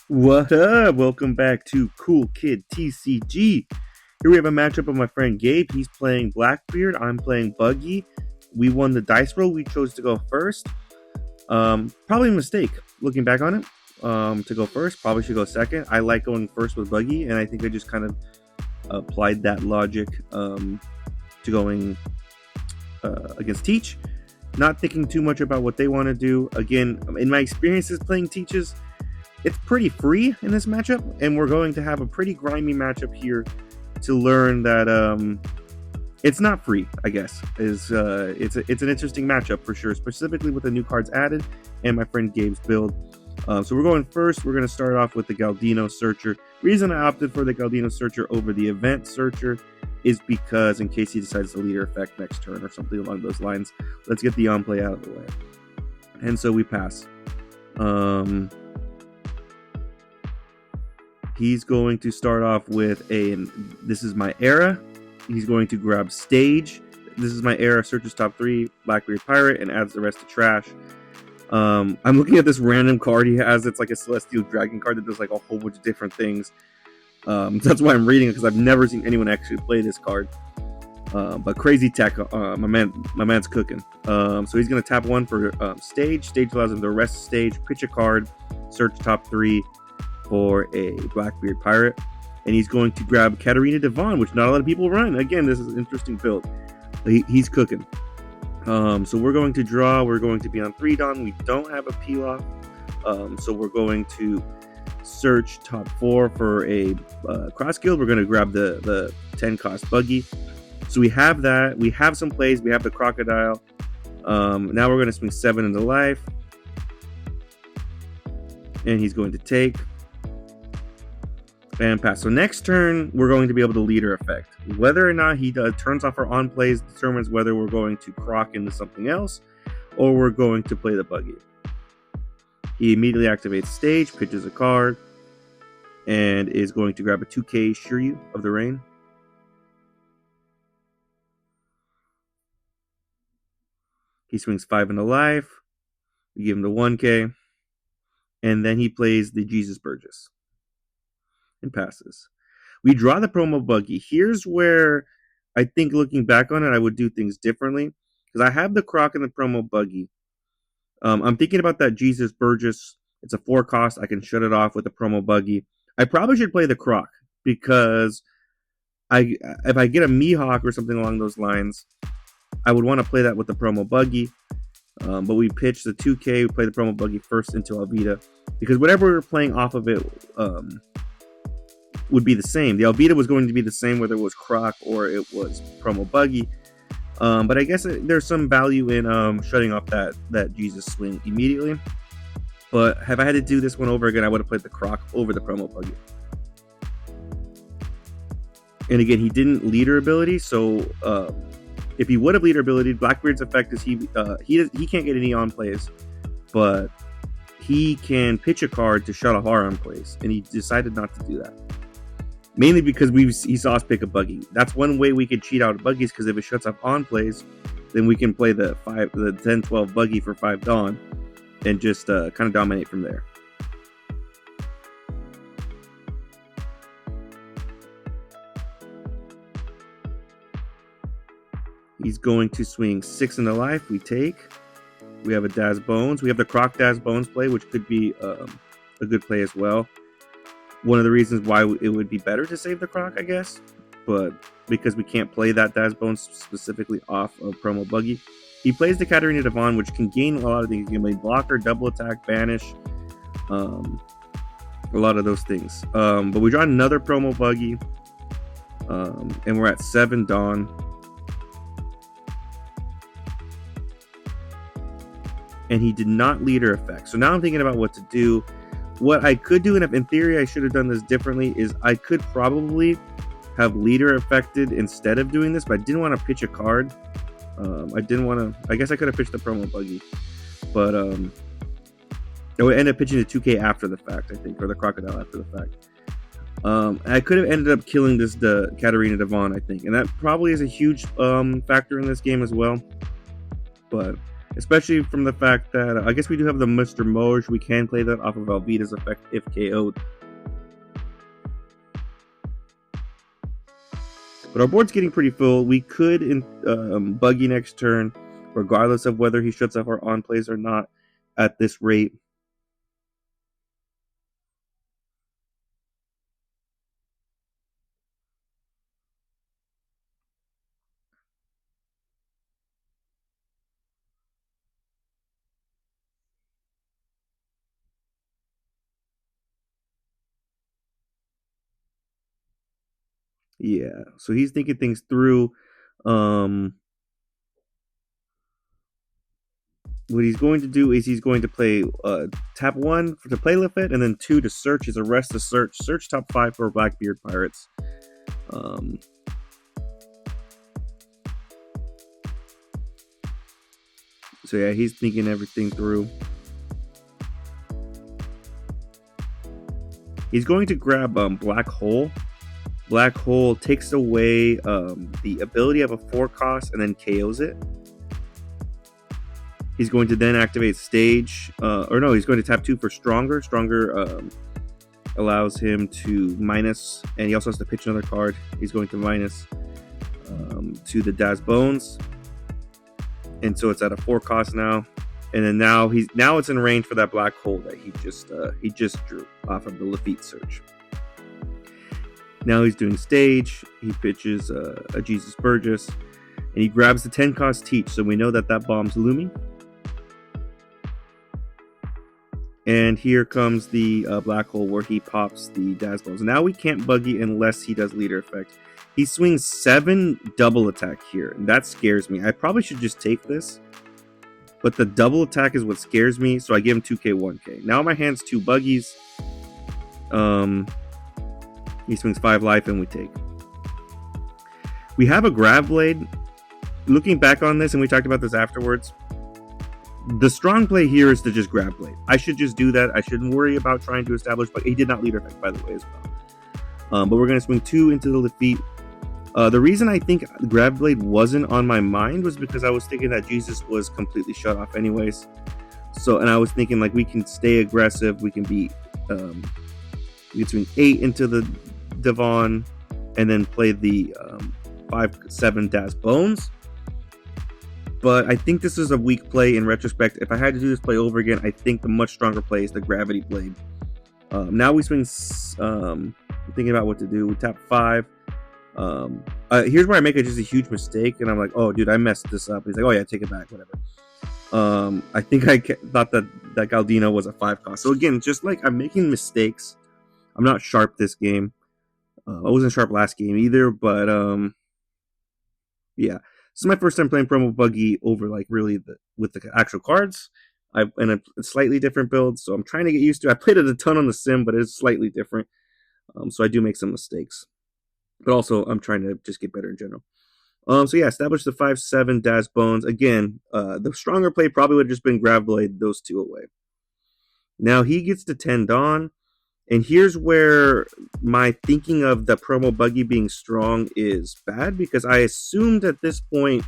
What up? Welcome back to Cool Kid TCG. Here we have a matchup of my friend Gabe. He's playing Blackbeard. I'm playing Buggy. We won the dice roll. We chose to go first. Probably a mistake looking back on it. To go first, probably should go second. I like going first with Buggy, and I think I just kind of applied that logic to going against Teach. Not thinking too much about what they want to do. Again, in my experiences playing Teaches, it's pretty free in this matchup, and we're going to have a pretty grimy matchup here to learn that it's not free. I guess it's an interesting matchup for sure, specifically with the new cards added and my friend Gabe's build. So we're going first. We're going to start off with the Galdino Searcher. Reason I opted for the Galdino Searcher over the Event Searcher is because in case he decides to leader effect next turn or something along those lines, let's get the on play out of the way. And so we pass. He's going to start off with this is my era. He's going to grab Stage. This is my era, searches top 3, Blackbeard Pirate, and adds the rest to trash. I'm looking at this random card he has. It's like a Celestial Dragon card that does like a whole bunch of different things. That's why I'm reading it, because I've never seen anyone actually play this card. But crazy tech, my man's cooking. So he's going to tap 1 for Stage. Stage allows him to rest Stage, pitch a card, search top 3, for a Blackbeard Pirate, and he's going to grab Katarina Devon, which not a lot of people run. Again, this is an interesting build. He's cooking. So we're going to draw. We're going to be on 3 Dawn. We don't have a peel off, so we're going to search top 4 for a cross guild. We're going to grab the 10 cost Buggy. So we have that. We have some plays. We have the Crocodile. Now we're going to swing 7 into life, and he's going to take and pass. So next turn, we're going to be able to leader effect. Whether or not he turns off our on plays determines whether we're going to croc into something else or we're going to play the Buggy. He immediately activates Stage, pitches a card, and is going to grab a 2K Shiryu of the Rain. He swings 5 into life. We give him the 1K. And then he plays the Jesus Burgess and passes. We draw the promo Buggy. Here's where I think, looking back on it, I would do things differently, because I have the Croc and the promo Buggy. I'm thinking about that Jesus Burgess. It's a 4 cost. I can shut it off with the promo Buggy. I probably should play the Croc, because if I get a Mihawk or something along those lines, I would want to play that with the promo Buggy. But we pitch the 2K. We play the promo Buggy first into Alvita, because whatever we're playing off of it would be the same. The Alvita was going to be the same whether it was Croc or it was promo Buggy. But I guess there's some value in shutting off that Jesus swing immediately. But have I had to do this one over again, I would have played the Croc over the promo Buggy. And again, he didn't leader ability, so if he would have leader ability, Blackbeard's effect is he can't get any on plays, but he can pitch a card to shut off our on plays, and he decided not to do that. Mainly because he saw us pick a Buggy. That's one way we could cheat out Buggies, because if it shuts off on plays, then we can play the 10-12 Buggy for 5 Dawn and just kind of dominate from there. He's going to swing 6 into life. We take. We have a Daz Bones. We have the Croc Daz Bones play, which could be a good play as well. One of the reasons why it would be better to save the Croc, I guess, but because we can't play that Daz Bones specifically off of promo Buggy. He plays the Katarina Devon, which can gain a lot of things. He can play blocker, double attack, banish, a lot of those things. But we draw another promo Buggy, and we're at 7 Dawn. And he did not leader effect. So now I'm thinking about what to do. What I could do, and in theory I should have done this differently, is I could probably have leader affected instead of doing this, but I didn't want to pitch a card. I guess I could have pitched the promo Buggy, but I would end up pitching the 2K after the fact, I think, or the Crocodile after the fact. I could have ended up killing the Katarina Devon, I think, and that probably is a huge factor in this game as well. But especially from the fact that I guess we do have the Mr. Mowers. We can play that off of Alvida's effect if KO'd. But our board's getting pretty full. We could Buggy next turn, regardless of whether he shuts off our on plays or not at this rate. Yeah, so he's thinking things through. What he's going to do is he's going to play tap 1 to play Lafette, and then 2 to search. His arrest to search top 5 for Blackbeard Pirates. So yeah, he's thinking everything through. He's going to grab Black Hole. Black Hole takes away the ability of a 4 cost and then KOs it. He's going to then activate Stage. He's going to tap 2 for Stronger. Stronger allows him to minus, and he also has to pitch another card. He's going to minus to the Daz Bones. And so it's at a 4 cost now. And then now it's in range for that Black Hole that he just drew off of the Lafitte search. Now he's doing Stage. He pitches a Jesus Burgess, and he grabs the 10 cost Teach. So we know that bombs Lumi. And here comes the Black Hole where he pops the Daz Bones. Now we can't Buggy unless he does Leader Effect. He swings 7 double attack here, and that scares me. I probably should just take this, but the double attack is what scares me, so I give him 2k, 1k. Now my hand's 2 Buggies. He swings 5 life, and we take. We have a Grab Blade. Looking back on this, and we talked about this afterwards, the strong play here is to just Grab Blade. I should just do that. I shouldn't worry about trying to establish, but he did not Leader Effect, by the way, as well. But we're going to swing 2 into the Lafitte. The reason I think Grab Blade wasn't on my mind was because I was thinking that Jesus was completely shut off anyways. And I was thinking, like, we can stay aggressive. We can be, we can swing 8 into the Devon and then play the 5-7 Daz Bones. But I think this is a weak play in retrospect. If I had to do this play over again, I think the much stronger play is the Gravity Blade. Now we swing, I'm thinking about what to do. We tap 5. Here's where I make just a huge mistake, and I'm like, oh, dude, I messed this up. He's like, oh, yeah, take it back, whatever. I think I thought that Galdino was a 5 cost. So again, just like I'm making mistakes. I'm not sharp this game. I wasn't sharp last game either, but yeah. This is my first time playing Promo Buggy over like really with the actual cards. In a slightly different build, so I'm trying to get used to it. I played it a ton on the sim, but it's slightly different. So I do make some mistakes. But also, I'm trying to just get better in general. So yeah, establish the 5-7 Daz Bones. Again, the stronger play probably would have just been Grab Blade those 2 away. Now he gets to 10 Dawn. And here's where my thinking of the Promo Buggy being strong is bad, because I assumed at this point,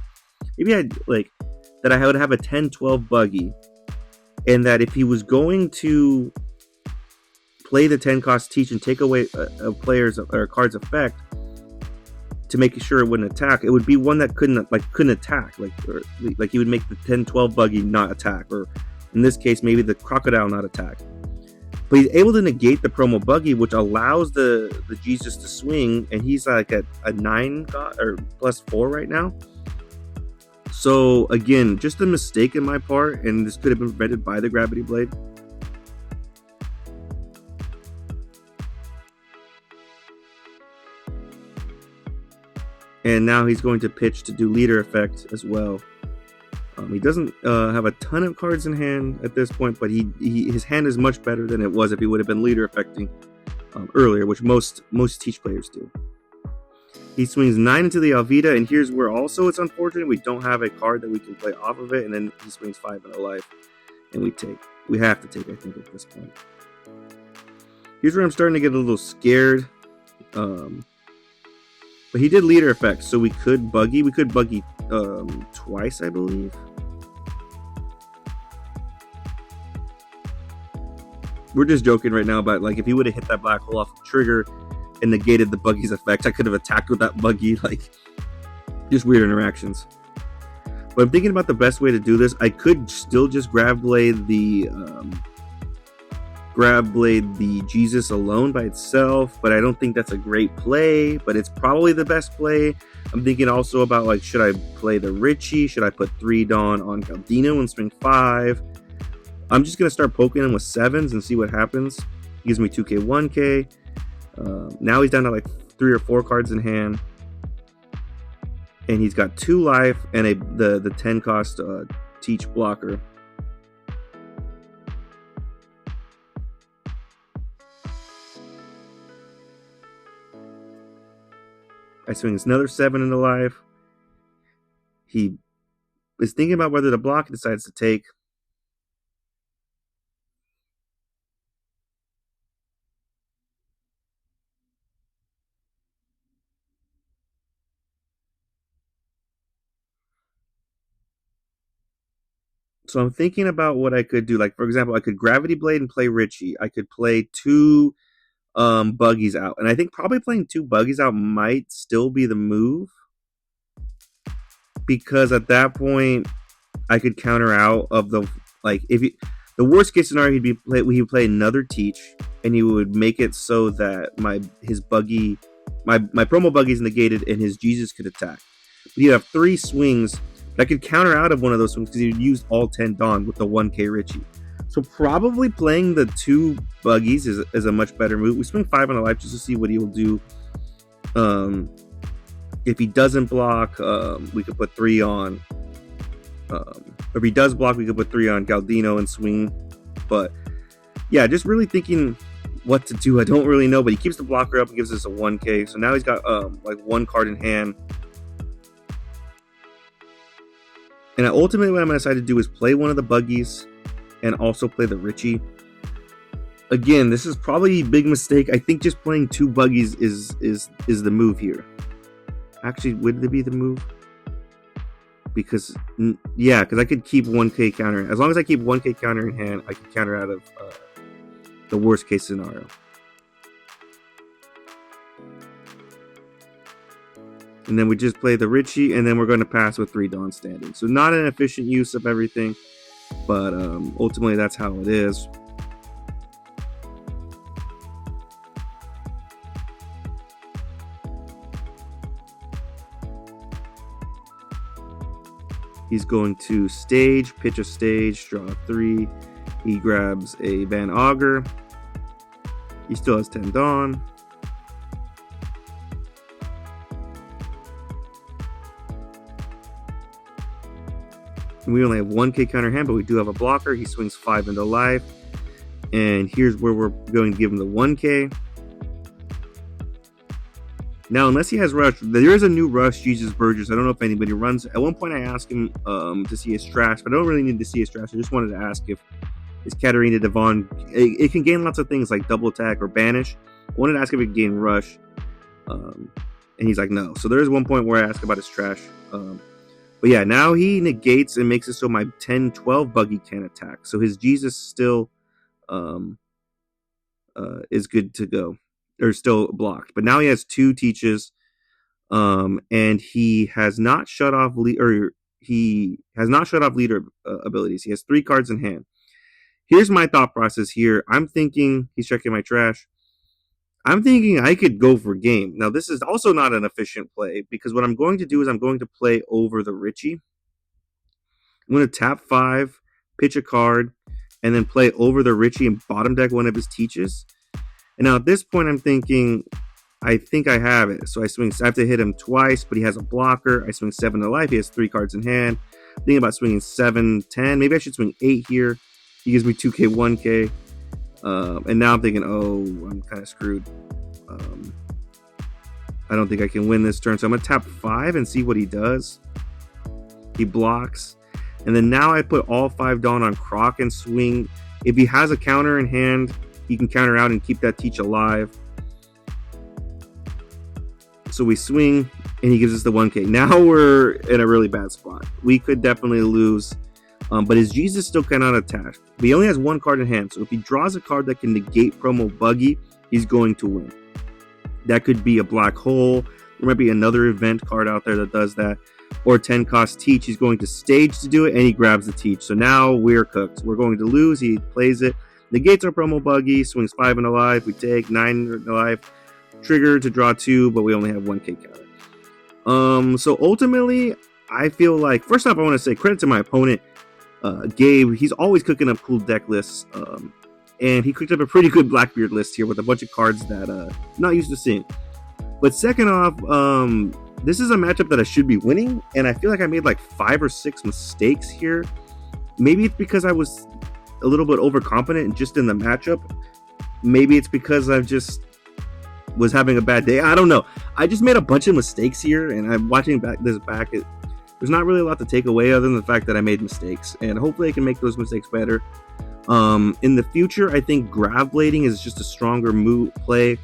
maybe that I would have a 10-12 Buggy, and that if he was going to play the 10 cost Teach and take away a player's or card's effect to make sure it wouldn't attack, it would be one that couldn't attack, like he would make the 10-12 Buggy not attack, or in this case maybe the Crocodile not attack. But he's able to negate the Promo Buggy, which allows the Jesus to swing, and he's like at a 9 or +4 right now. So again, just a mistake in my part, and this could have been prevented by the Gravity Blade. And now he's going to pitch to do Leader Effect as well. He doesn't have a ton of cards in hand at this point, but his hand is much better than it was if he would have been Leader Effecting earlier, which most Teach players do. He swings 9 into the Alvida, and here's where also it's unfortunate we don't have a card that we can play off of it, and then he swings 5 in a life, and we take. We have to take, I think, at this point. Here's where I'm starting to get a little scared. But he did Leader Effect, so we could Buggy. We could Buggy twice, I believe. We're just joking right now about like if he would have hit that black hole off the trigger and negated the Buggy's effect, I could have attacked with that Buggy. Like, just weird interactions. But I'm thinking about the best way to do this. I could still just grab blade the Jesus alone by itself, but I don't think that's a great play, but it's probably the best play. I'm thinking also about like, should I play the Richie? Should I put 3 Dawn on Galdino and swing 5? I'm just going to start poking him with 7s and see what happens. He gives me 2k, 1k. Now he's down to like 3 or 4 cards in hand. And he's got 2 life and the 10 cost teach blocker. I swing another 7 into life. He is thinking about whether to block. He decides to take. So I'm thinking about what I could do. Like, for example, I could Gravity Blade and play Richie. I could play 2 Buggies out. And I think probably playing 2 Buggies out might still be the move. Because at that point, I could counter out of the... Like, if he, the worst case scenario, he would play another Teach. And he would make it so that his Buggy... My promo Buggy is negated and his Jesus could attack. But he'd have 3 swings... I could counter out of one of those swings because he used all 10 Dawn with the 1k Richie. So probably playing the 2 Buggies is a much better move. We swing 5 on the life just to see what he will do. If he doesn't block, we could put 3 on. If he does block, we could put 3 on Galdino and swing. But yeah, just really thinking what to do. I don't really know, but he keeps the blocker up and gives us a 1k. So now he's got like 1 card in hand. And ultimately what I'm going to decide to do is play one of the Buggies and also play the Richie. Again, this is probably a big mistake. I think just playing 2 Buggies is the move here. Actually, would it be the move? Because, yeah, because I could keep 1k counter. As long as I keep 1k counter in hand, I can counter out of the worst case scenario. And then we just play the Richie, and then we're going to pass with 3 Dawn standing. So not an efficient use of everything, but ultimately that's how it is. He's going to stage, pitch a stage, draw a 3. He grabs a Van Augur. He still has 10 Dawn. We only have 1k counter hand, but we do have a blocker. He swings 5 into life. And here's where we're going to give him the 1k. Now, unless he has Rush, there is a new Rush, Jesus Burgess. I don't know if anybody runs. At one point, I asked him to see his trash, but I don't really need to see his trash. I just wanted to ask if his Katarina Devon, it can gain lots of things like double attack or banish. I wanted to ask if it can gain Rush. And he's like, no. So there is one point where I asked about his trash. But yeah, now he negates and makes it so my 10-12 Buggy can attack. So his Jesus still is good to go. Or still blocked. But now he has 2 teaches. And he has not shut off leader abilities. He has 3 cards in hand. Here's my thought process here. I'm thinking, he's checking my trash. I'm thinking I could go for game. Now, this is also not an efficient play because what I'm going to do is I'm going to play over the Richie. I'm going to tap 5, pitch a card, and then play over the Richie and bottom deck one of his teaches. And now at this point, I'm thinking, I think I have it. So I have to hit him twice, but he has a blocker. I swing 7 to life. He has 3 cards in hand. I'm thinking about swinging 7, 10. Maybe I should swing 8 here. He gives me 2k, 1k. And now I'm thinking, oh, I'm kind of screwed. I don't think I can win this turn. So I'm going to tap 5 and see what he does. He blocks. And then now I put all 5 Dawn on Croc and swing. If he has a counter in hand, he can counter out and keep that teach alive. So we swing, and he gives us the 1k. Now we're in a really bad spot. We could definitely lose. But his G's is still kind of attached. But he only has one card in hand, so if he draws a card that can negate promo Buggy, he's going to win. That could be a black hole. There might be another event card out there that does that. Or 10 cost Teach. He's going to stage to do it, and he grabs the Teach. So now we're cooked. We're going to lose. He plays it. Negates our promo Buggy. Swings 5 in a life. We take 9 in a life. Trigger to draw 2, but we only have 1K counter. So ultimately, I feel like, first off, I want to say credit to my opponent, Gabe. He's always cooking up cool deck lists. And he cooked up a pretty good Blackbeard list here with a bunch of cards that I'm not used to seeing. But second off, this is a matchup that I should be winning, and I feel like I made like 5 or 6 mistakes here. Maybe it's because I was a little bit overconfident just in the matchup. Maybe it's because I just was having a bad day. I don't know. I just made a bunch of mistakes here, and I'm watching this back. There's not really a lot to take away other than the fact that I made mistakes, and hopefully I can make those mistakes better. In the future, I think Grav Blading is just a stronger play.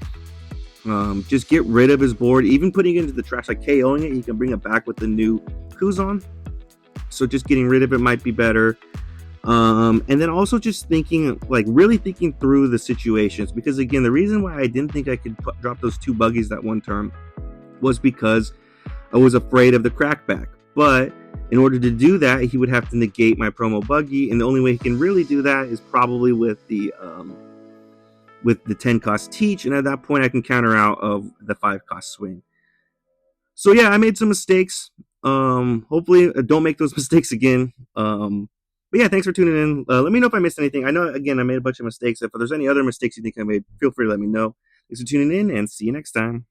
Just get rid of his board, even putting it into the trash, like KOing it. He can bring it back with the new Kuzan. So just getting rid of it might be better. And then also just thinking, like really thinking through the situations, because again, the reason why I didn't think I could drop those 2 Buggies that one turn was because I was afraid of the crackback. But in order to do that, he would have to negate my promo Buggy, and the only way he can really do that is probably with the 10 cost Teach, and at that point I can counter out of the 5 cost Swing. So yeah, I made some mistakes. Hopefully I don't make those mistakes again. But yeah, thanks for tuning in. Let me know if I missed anything. I know, again, I made a bunch of mistakes. If there's any other mistakes you think I made, feel free to let me know. Thanks for tuning in, and see you next time.